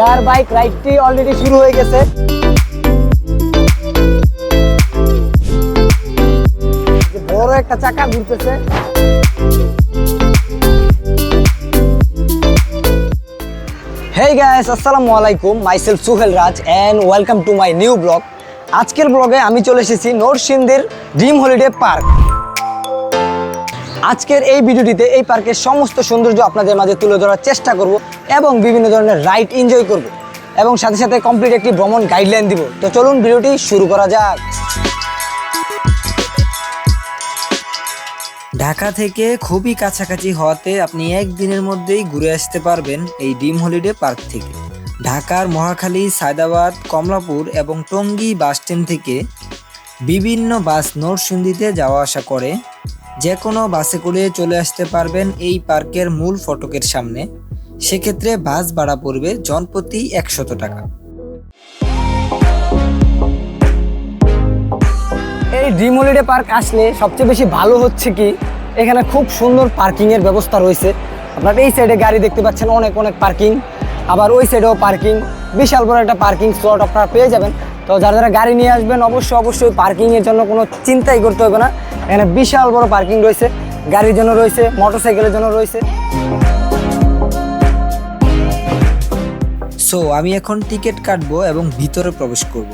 Air bike রাইডটি already শুরু হয়ে গেছে। বড় একটা চাকা ঘুরতেছে। Hey guys, আসসালামু আলাইকুম, myself Suhel Raj and welcome to my new vlog. আজকের ব্লগে আমি চলে এসেছি নরসিংদীর ড্রিম হলিডে পার্ক। আজকের এই ভিডিওটিতে এই পার্কের সমস্ত সৌন্দর্য আপনাদের মাঝে তুলে ধরার চেষ্টা করব এবং বিভিন্ন ধরনের রাইড এনজয় করব এবং সাথে সাথে কমপ্লিট একটি ভ্রমণ গাইডলাইন দিব। তো চলুন ভিডিওটি শুরু করা যাক। ঢাকা থেকে খুবই কাছাকাছি হওয়াতে আপনি একদিনের মধ্যেই ঘুরে আসতে পারবেন এই ড্রিম হলিডে পার্ক থেকে। ঢাকার মহাখালী, সায়দাবাদ, কমলাপুর এবং টঙ্গী বাস স্ট্যান্ড থেকে বিভিন্ন বাস নরসিংদীতে যাওয়া আসা করে। যে কোনো বাসে করে চলে আসতে পারবেন এই পার্কের মূল ফটকের সামনে। সেক্ষেত্রে বাস ভাড়া পড়বে জনপ্রতি 100 টাকা। এই ড্রিম হলিডে পার্ক আসলে সবচেয়ে বেশি ভালো হচ্ছে কি, এখানে খুব সুন্দর পার্কিংয়ের ব্যবস্থা রয়েছে। আপনার এই সাইডে গাড়ি দেখতে পাচ্ছেন, অনেক পার্কিং, আবার ওই সাইডেও পার্কিং, বিশাল বড় একটা পার্কিং স্লট আপনারা পেয়ে যাবেন। তো যারা যারা গাড়ি নিয়ে আসবেন অবশ্যই পার্কিংয়ের জন্য কোনো চিন্তাই করতে হবে না। এখানে বিশাল বড় পার্কিং রয়েছে, গাড়ির জন্য রয়েছে, মোটরসাইকেলের জন্য রয়েছে। সো আমি এখন টিকিট কাটবো এবং ভিতরে প্রবেশ করব।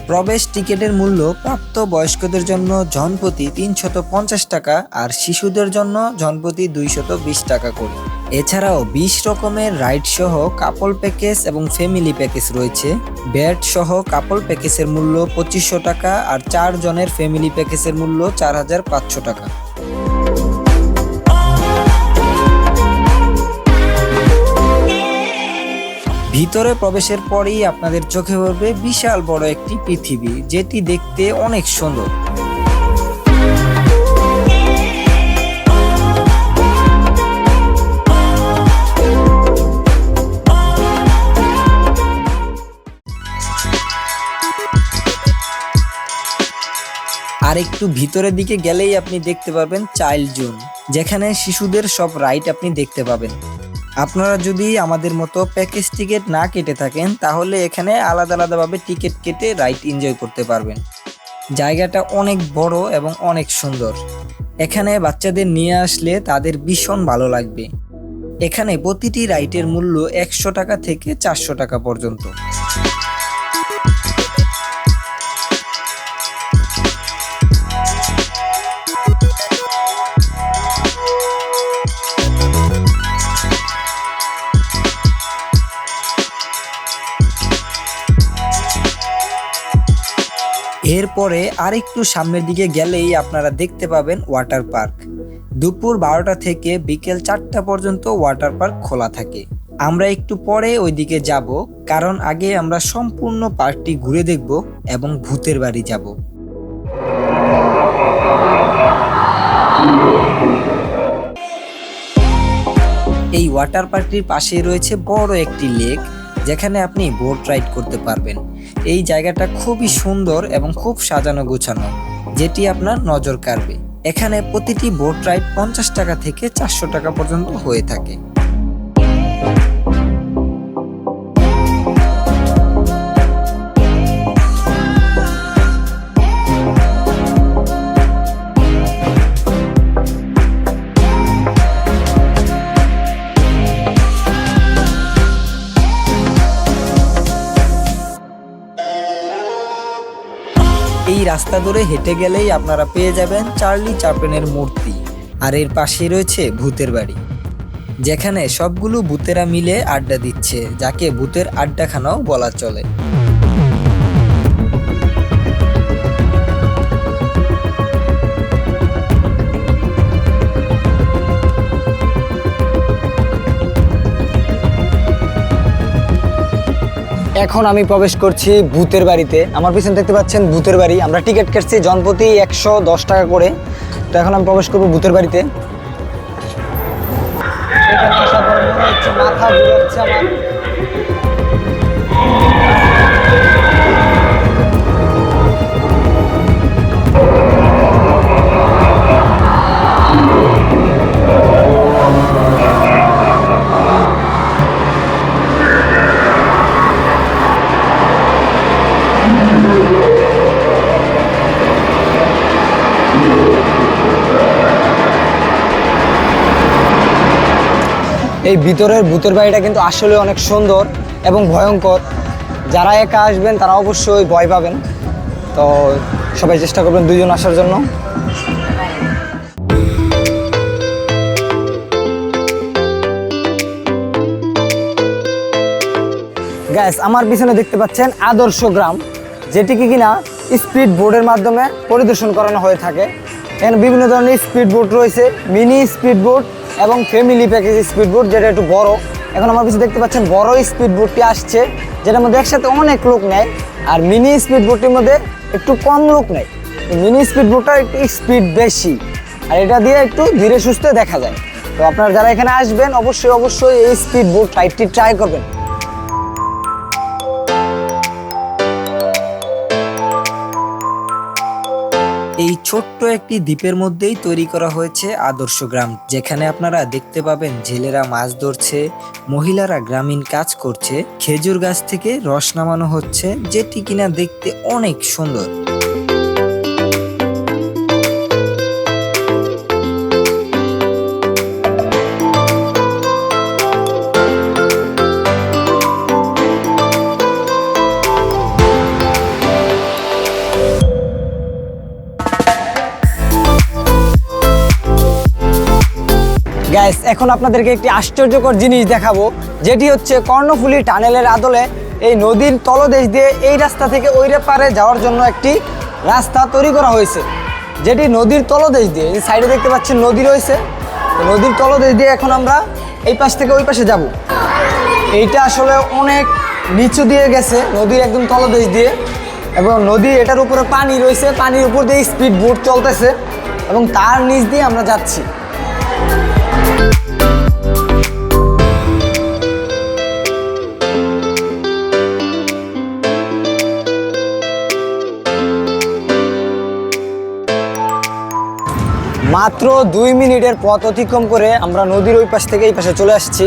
প্রবেশ টিকিটের মূল্য প্রাপ্ত বয়স্কদের জন্য জনপ্রতি 350 টাকা আর শিশুদের জন্য জনপ্রতি 220 টাকা করে। এছাড়াও 20 রকমের রাইড সহ কাপল প্যাকেজ এবং ফ্যামিলি প্যাকেজ রয়েছে। বেড সহ কাপল প্যাকেজের মূল্য 2500 টাকা আর 4 জনের ফ্যামিলি প্যাকেজের মূল্য 4500 টাকা। ভিতরে প্রবেশের পরেই আপনাদের চোখে পড়বে বিশাল বড় একটি পৃথিবী, যেটি দেখতে অনেক সুন্দর। আর একটু ভিতরের দিকে গেলেই আপনি দেখতে পাবেন চাইল্ড জোন, যেখানে শিশুদের সব রাইড আপনি দেখতে পাবেন। আপনারা যদি আমাদের মতো প্যাকেজ টিকিট না কেটে থাকেন তাহলে এখানে আলাদাভাবে টিকিট কেটে রাইড এনজয় করতে পারবেন। জায়গাটা অনেক বড় এবং অনেক সুন্দর। এখানে বাচ্চাদের নিয়ে আসলে তাদের ভীষণ ভালো লাগবে। এখানে প্রতিটি রাইডের মূল্য 100 টাকা থেকে 400 টাকা পর্যন্ত। এরপরে আরেকটু সামনের দিকে গেলেই আপনারা দেখতে পাবেন ওয়াটার পার্ক। দুপুর 12টা থেকে বিকেল 4টা পর্যন্ত ওয়াটার পার্ক খোলা থাকে। আমরা একটু পরে ওইদিকে যাব, কারণ আগে আমরা সম্পূর্ণ পার্কটি ঘুরে দেখব এবং ভূতের বাড়ি যাব। এই ওয়াটার পার্কটির পাশেই রয়েছে বড় একটি লেক, যেখানে আপনি বোট রাইড করতে পারবেন। এই জায়গাটা খুবই সুন্দর এবং খুব সাজানো গোছানো, যেটি আপনার নজর কাড়বে। এখানে প্রতিটি বোট রাইড 50 টাকা থেকে 400 টাকা পর্যন্ত হয়ে থাকে। এই রাস্তা ধরে হেঁটে গেলেই আপনারা পেয়ে যাবেন চার্লি চ্যাপলিনের মূর্তি, আর এর পাশেই রয়েছে ভূতের বাড়ি, যেখানে সবগুলো ভূতেরা মিলে আড্ডা দিচ্ছে, যাকে ভূতের আড্ডাখানাও বলা চলে। এখন আমি প্রবেশ করছি ভূতের বাড়িতে। আমার পিছনে দেখতে পাচ্ছেন ভূতের বাড়ি। আমরা টিকিট কাটছি জনপ্রতি 110 টাকা করে। তো এখন আমি প্রবেশ করবো ভূতের বাড়িতে। এখানে আসার পরে মনে হচ্ছে মাথা ঘুরাচ্ছে আমার। এই ভিতরের ভূতের বাড়িটা কিন্তু আসলে অনেক সুন্দর এবং ভয়ঙ্কর। যারা একা আসবেন তারা অবশ্যই ভয় পাবেন। তো সবাই চেষ্টা করবেন 2 জন আসার জন্য। গ্যাস আমার পিছনে দেখতে পাচ্ছেন আদর্শ গ্রাম, যেটিকে কিনা স্পিড বোটের মাধ্যমে পরিদর্শন করানো হয়ে থাকে। এখানে বিভিন্ন ধরনের স্পিড বোট রয়েছে, মিনি স্পিড বোট এবং ফ্যামিলি প্যাকেজ স্পিড বোট, যেটা একটু বড়। এখন আমার পিছনে দেখতে পাচ্ছেন বড় স্পিড বোটটি আসছে, যেটার মধ্যে একসাথে অনেক লোক নেয়। আর মিনি স্পিড বোটটির মধ্যে একটু কম লোক নেয়। মিনি স্পিড বোটটা একটু স্পিড বেশি, আর এটা দিয়ে একটু ধীরে সুস্থে দেখা যায়। তো আপনারা যারা এখানে আসবেন অবশ্যই অবশ্যই এই স্পিড বোট রাইডটি ট্রাই করবেন। এই ছোট্ট একটি দ্বীপের মধ্যেই তৈরি করা হয়েছে আদর্শ গ্রাম, যেখানে আপনারা দেখতে পাবেন জেলেরা মাছ ধরছে, মহিলারা গ্রামীণ কাজ করছে, খেজুর গাছ থেকে রস নামানো হচ্ছে, যেটি কিনা দেখতে অনেক সুন্দর। গাইস, এখন আপনাদেরকে একটি আশ্চর্যকর জিনিস দেখাবো, যেটি হচ্ছে কর্ণফুলী টানেলের আদলে এই নদীর তলদেশ দিয়ে এই রাস্তা থেকে ওই পারে যাওয়ার জন্য একটি রাস্তা তৈরি করা হয়েছে, যেটি নদীর তলদেশ দিয়ে, এই সাইডে দেখতে পাচ্ছেন নদী রয়েছে, নদীর তলদেশ দিয়ে এখন আমরা এই পাশ থেকে ওই পাশে যাব। এইটা আসলে অনেক নিচু দিয়ে গেছে, নদীর একদম তলদেশ দিয়ে, এবং নদী এটার উপরে পানি রয়েছে, পানির উপর দিয়ে স্পিড বোট চলতেছে এবং তার নিচ দিয়ে আমরা যাচ্ছি। মাত্র 2 মিনিটের পথ অতিক্রম করে আমরা নদীর ওই পাশ থেকে এই পাশে চলে আসছি।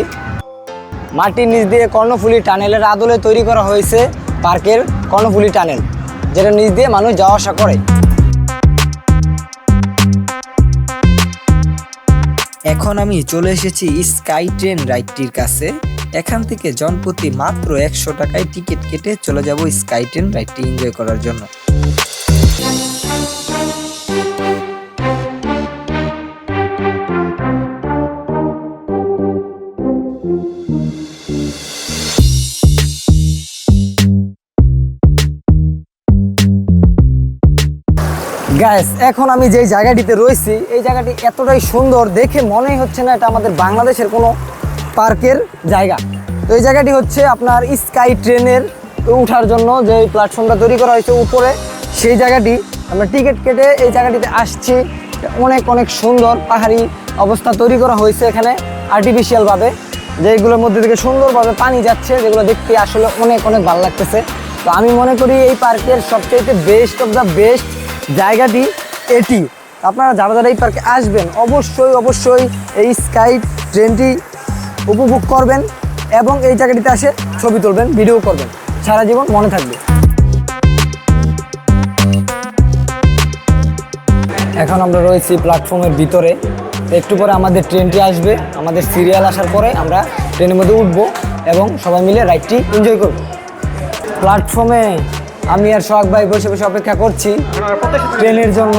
মাটির নিচ দিয়ে কর্ণফুলী টানেলের আদলে তৈরি করা হয়েছে পার্কের কর্ণফুলী টানেল, যেটা নিচ দিয়ে মানুষ যাওয়া আসা করে। এখন আমি চলে এসেছি স্কাই ট্রেন রাইডটির কাছে। এখান থেকে জনপ্রতি মাত্র 100 টাকায় টিকিট কেটে চলে যাব স্কাই ট্রেন রাইডটি এনজয় করার জন্য। গ্যাস, এখন আমি যেই জায়গাটিতে রয়েছি এই জায়গাটি এতটাই সুন্দর, দেখে মনেই হচ্ছে না এটা আমাদের বাংলাদেশের কোনো পার্কের জায়গা। তো এই জায়গাটি হচ্ছে আপনার স্কাই ট্রেনের ওঠার জন্য যে প্ল্যাটফর্মটা তৈরি করা হয়েছে উপরে, সেই জায়গাটি আমরা টিকিট কেটে এই জায়গাটিতে আসছি। অনেক অনেক সুন্দর পাহাড়ি অবস্থা তৈরি করা হয়েছে এখানে আর্টিফিশিয়ালভাবে, যেগুলোর মধ্যে থেকে সুন্দরভাবে পানি যাচ্ছে, যেগুলো দেখতে আসলে অনেক অনেক ভালো লাগতেছে। তো আমি মনে করি এই পার্কের সবচেয়ে বেস্ট অফ দ্য বেস্ট জায়গাটি এটি। আপনারা যারা যারা এই পার্কে আসবেন অবশ্যই অবশ্যই এই স্কাই ট্রেনটি উপভোগ করবেন এবং এই জায়গাটিতে আসে ছবি তুলবেন, ভিডিও করবেন, সারা জীবন মনে থাকবে। এখন আমরা রয়েছি প্ল্যাটফর্মের ভিতরে। একটু পরে আমাদের ট্রেনটি আসবে, আমাদের সিরিয়াল আসার পরে আমরা ট্রেনের মধ্যে উঠবো এবং সবাই মিলে রাইডটি এনজয় করব। প্ল্যাটফর্মে আমি আর সোহাগ ভাই বসে বসে অপেক্ষা করছি ট্রেনের জন্য,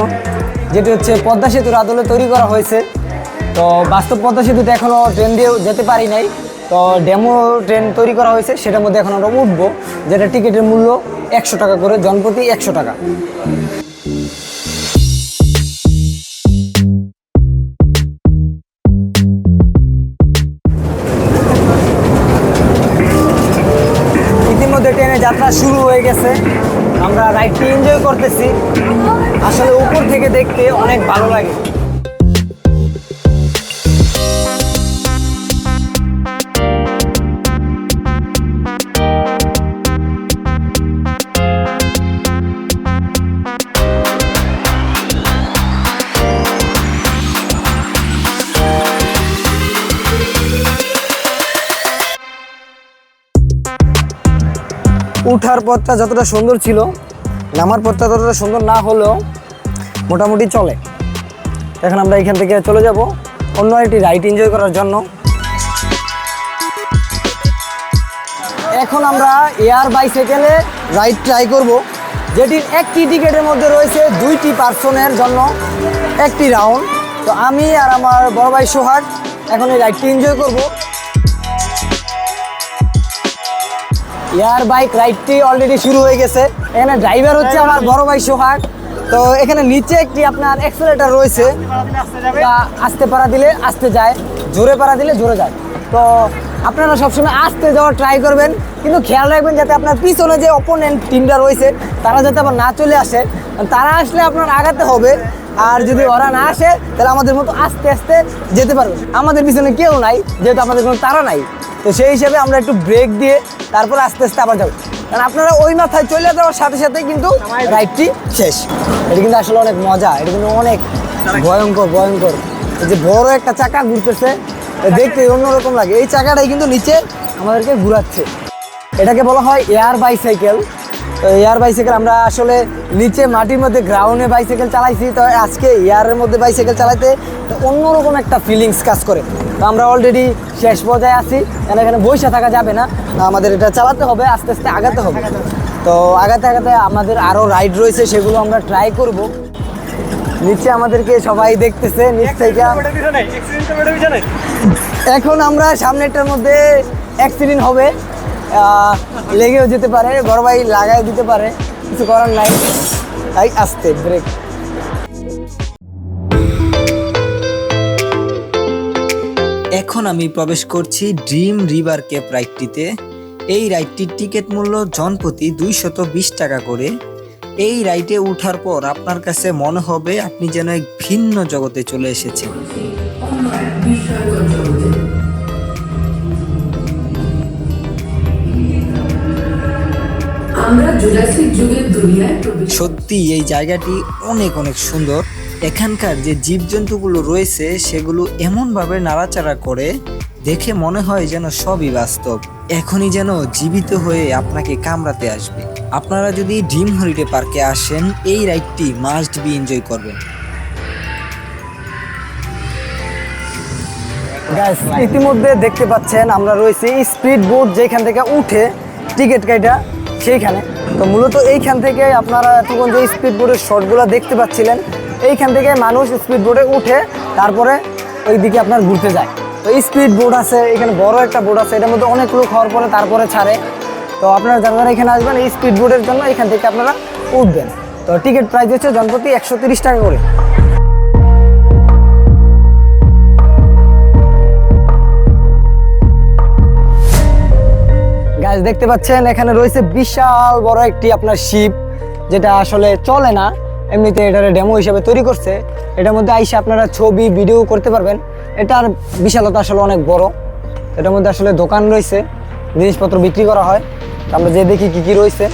যেটি হচ্ছে পদ্মা সেতুর আদলে তৈরি করা হয়েছে। তো বাস্তব পদ্মা সেতুতে এখনও ট্রেন দিয়ে যেতে পারি নাই, তো ডেমো ট্রেন তৈরি করা হয়েছে, সেটার মধ্যে এখন আমরা উঠবো, যেটা টিকিটের মূল্য 100 টাকা করে, জনপ্রতি 100 টাকা। ইতিমধ্যে ট্রেনের যাত্রা শুরু হয়ে গেছে, আমরা রাইডটি এনজয় করতেছি। আসলে উপর থেকে দেখতে অনেক ভালো লাগে। উঠার পথটা যতটা সুন্দর ছিল, নামার পথটা ততটা সুন্দর না হলেও মোটামুটি চলে। এখন আমরা এখান থেকে চলে যাব অন্য একটি রাইড এনজয় করার জন্য। এখন আমরা এয়ার বাইসাইকেলে রাইড ট্রাই করব, যেটির একটি টিকেটের মধ্যে রয়েছে 2টি পার্সনের জন্য একটি রাউন্ড। তো আমি আর আমার বড় ভাই সোহাগ এখন এই রাইডটি এনজয় করব। এয়ার বাইক রাইডটি অলরেডি শুরু হয়ে গেছে। এখানে ড্রাইভার হচ্ছে আমার বড় ভাই সোহাগ। তো এখানে নিচে একটি আপনার অ্যাক্সেলেটর রয়েছে, তা আস্তে পাড়া দিলে আস্তে যায়, জোরে পাড়া দিলে জোরে যায়। তো আপনারা সবসময় আস্তে যাওয়ার ট্রাই করবেন, কিন্তু খেয়াল রাখবেন যাতে আপনার পিছনে যে অপোনেন্ট টিমটা রয়েছে তারা যাতে আবার না চলে আসে। তারা আসলে আপনার আগাতে হবে, আর যদি ওরা না আসে তাহলে আমাদের মতো আস্তে আস্তে যেতে পারবে। আমাদের পিছনে কেউ নাই, যেহেতু আমাদের কোনো তারা নাই, তো সেই হিসাবে আমরা একটু ব্রেক দিয়ে তারপর আস্তে আস্তে আবার যাবো। কারণ আপনারা ওই মাথায় চলে যাওয়ার সাথে সাথে কিন্তু রাইডটি শেষ। এটা কিন্তু আসলে অনেক মজা, এটা কিন্তু অনেক ভয়ঙ্কর ভয়ঙ্কর। এই যে বড় একটা চাকা ঘুরতেছে, দেখতে অন্যরকম লাগে। এই চাকাটাই কিন্তু নিচে আমাদেরকে ঘুরাচ্ছে। এটাকে বলা হয় এয়ার বাইসাইকেল। তো এয়ার বাইসাইকেল আমরা আসলে নিচে মাটির মধ্যে গ্রাউন্ডে বাইসাইকেল চালাইছি, তো আজকে এয়ারের মধ্যে বাইসাইকেল চালাইতে অন্যরকম একটা ফিলিংস কাজ করে। তো আমরা অলরেডি শেষ পর্যায়ে আছি, কারণ এখানে বসে থাকা যাবে না, আমাদের এটা চালাতে হবে, আস্তে আস্তে আগাতে হবে। তো আগাতে আগাতে আমাদের আরও রাইড রয়েছে, সেগুলো আমরা ট্রাই করব। নিচে আমাদেরকে সবাই দেখতেছে নিচ থেকে। এখন আমরা সামনেটার মধ্যে অ্যাক্সিডেন্ট হবে, লেগেও যেতে পারে, বড় ভাই লাগাই দিতে পারে, কিছু করার নাই, তাই আস্তে ব্রেক। এখন আমি প্রবেশ করছি ড্রিম রিভার কেপ রাইডটিতে। এই রাইডটির টিকিট মূল্য জনপ্রতি 220 টাকা করে। এই রাইডে ওঠার পর আপনার কাছে মনে হবে আপনি যেন এক ভিন্ন জগতে চলে এসেছেন। সত্যি এই জায়গাটি অনেক অনেক সুন্দর। এখানকার যে জীবজন্তুগুলো রয়েছে সেগুলো এমনভাবে নাড়াচাড়া করে, দেখে মনে হয় যেন সবই বাস্তব, এখনই যেন জীবিত হয়ে আপনাকে কামড়াতে আসবে। আপনারা যদি ড্রিম হলিডে পার্কে আসেন, এই রাইডটি মাস্ট বি এনজয় করবেন। গাইস, ইতিমধ্যে দেখতে পাচ্ছেন আমরা রয়েছি স্পিড বোট, যেখান থেকে উঠে টিকিট কাটা সেইখানে। তো মূলত এইখান থেকে আপনারা এতক্ষণ যে স্পিড বোটের শটগুলো দেখতে পাচ্ছিলেন, এইখান থেকে মানুষ স্পিড বোটে উঠে তারপরে ওইদিকে আপনার ঘুরতে যায়। তো স্পিড বোট আছে এখানে, বড় একটা বোট আছে, এটার মধ্যে অনেক লোক হওয়ার পরে তারপরে ছাড়ে। তো আপনারা যারা এখানে আসবেন এই স্পিড বোটের জন্য এখান থেকে আপনারা উঠবেন। তো টিকিট প্রাইস হচ্ছে জনপ্রতি 130 টাকা করে। গাইস, দেখতে পাচ্ছেন এখানে রয়েছে বিশাল বড় একটি আপনার শিপ, যেটা আসলে চলে না, এমনিতে এটার ডেমো হিসেবে তৈরি করছে। এটার মধ্যে আইসা আপনারা ছবি ভিডিও করতে পারবেন। এটার বিশালতা আসলে অনেক বড়। এটার মধ্যে আসলে দোকান রয়েছে, জিনিসপত্র বিক্রি করা হয়। আমরা যে দেখি কি কি রয়েছে।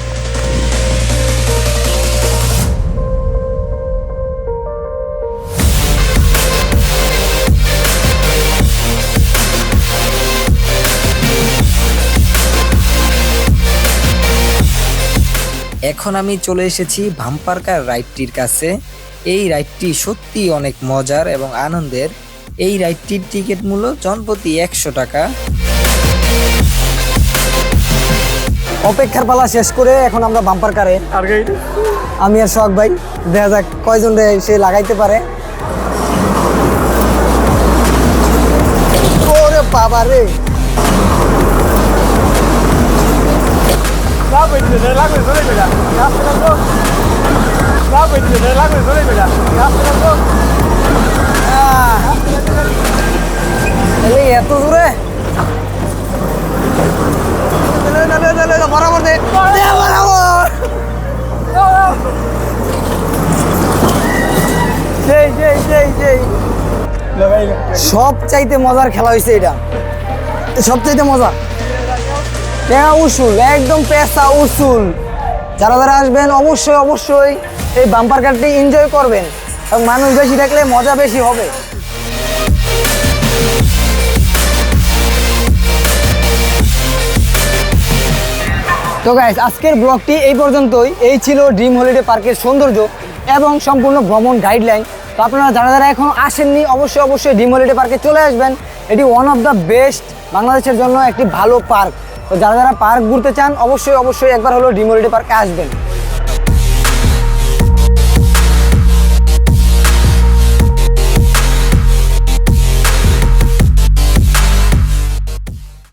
এখন আমি চলে এসেছি বাম্পার কার রাইডটির কাছে। এই রাইডটি সত্যি অনেক মজার এবং আনন্দের। এই রাইডটির টিকিট মূল্য জনপ্রতি 100 টাকা। অপেক্ষার পালা শেষ করে এখন আমরা বাম্পার কারে, আমি আর সোহাগ ভাই, দেখা যাক কয়জন সে লাগাইতে পারে। ওরে বাবা রে, এত দূরে বরাবর সব চাইতে মজার খেলা হয়েছে এটা, সব চাইতে মজা। উসুল, একদম পেশা উসুল। যারা যারা আসবেন অবশ্যই অবশ্যই এই বাম্পার কারটি এনজয় করবেন, এবং মানুষ বেশি থাকলে মজা বেশি হবে। তো গাইস, আজকের ব্লগটি এই পর্যন্তই। এই ছিল ড্রিম হলিডে পার্কের সৌন্দর্য এবং সম্পূর্ণ ভ্রমণ গাইডলাইন। তো আপনারা যারা যারা এখন আসেননি অবশ্যই অবশ্যই ড্রিম হলিডে পার্কে চলে আসবেন। এটি ওয়ান অফ দ্য বেস্ট বাংলাদেশের জন্য একটি ভালো পার্ক। তো যারা যারা পার্ক ঘুরতে চান অবশ্যই অবশ্যই একবার হলো ডিম হলিডে পার্কে আসবেন।